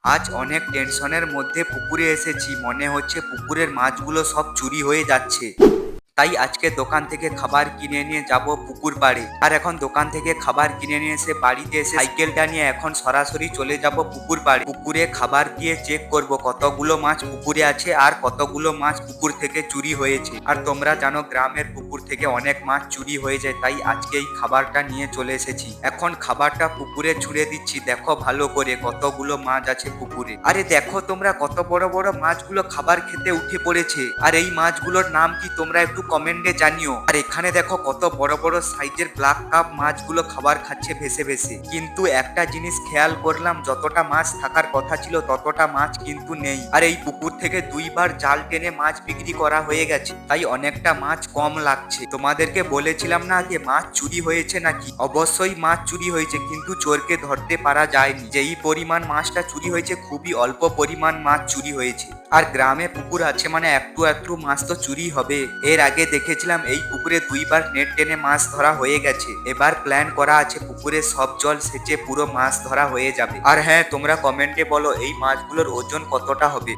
আজ অনেক টেনশনের মধ্যে পুকুরে এসেছি, মনে হচ্ছে পুকুরের মাছগুলো সব চুরি হয়ে যাচ্ছে। তাই আজকে দোকান থেকে খাবার কিনে নিয়ে যাব পুকুর পাড়ে। আর এখন দোকান থেকে খাবার কিনে নিয়ে এসে বাড়িতে এসে সাইকেলটা নিয়ে এখন সরাসরি চলে যাব পুকুর পাড়ে। পুকুরে খাবার দিয়ে চেক করব কতগুলো মাছ পুকুরে আছে আর কতগুলো মাছ পুকুর থেকে চুরি হয়েছে। আর তোমরা জানো গ্রামের পুকুর থেকে অনেক মাছ চুরি হয়ে যায়, তাই আজকে এই খাবারটা নিয়ে চলে এসেছি। এখন খাবারটা পুকুরে ছুঁড়ে দিচ্ছি, দেখো ভালো করে কতগুলো মাছ আছে পুকুরে। আরে দেখো তোমরা কত বড় বড় মাছগুলো খাবার খেতে উঠে পড়েছে। আর এই মাছগুলোর নাম কি তোমরা একটু কমেন্টে জানিও। আর এখানে দেখো কত বড় বড় সাইজের ব্ল্যাক কাপ মাছগুলো খাবার খাচ্ছে ভেসে ভেসে। কিন্তু একটা জিনিস খেয়াল করলাম, যতটা মাছ থাকার কথা ছিল ততটা মাছ কিন্তু নেই। আর এই পুকুর থেকে দুইবার জাল টেনে মাছ বিক্রি করা হয়ে গেছে, তাই অনেকটা মাছ কম লাগছে। তোমাদেরকে বলেছিলাম না যে মাছ চুরি হয়েছে নাকি? অবশ্যই মাছ চুরি হয়েছে, কিন্তু চোরকে ধরতে পারা যায়নি। যেই পরিমাণ মাছটা চুরি হয়েছে খুবই অল্প পরিমাণ মাছ চুরি হয়েছে। আর গ্রামে পুকুর আছে মানে একটু একটু মাছ তো চুরি হবে। এর আগে দেখেছিলাম এই পুকুরে দুইবার নেট টেনে মাছ ধরা হয়ে গেছে। এবার প্ল্যান করা আছে পুকুরে সব জল সেচে পুরো মাছ ধরা হয়ে যাবে। আর হ্যাঁ, তোমরা কমেন্টে বলো এই মাছগুলোর ওজন কতটা হবে।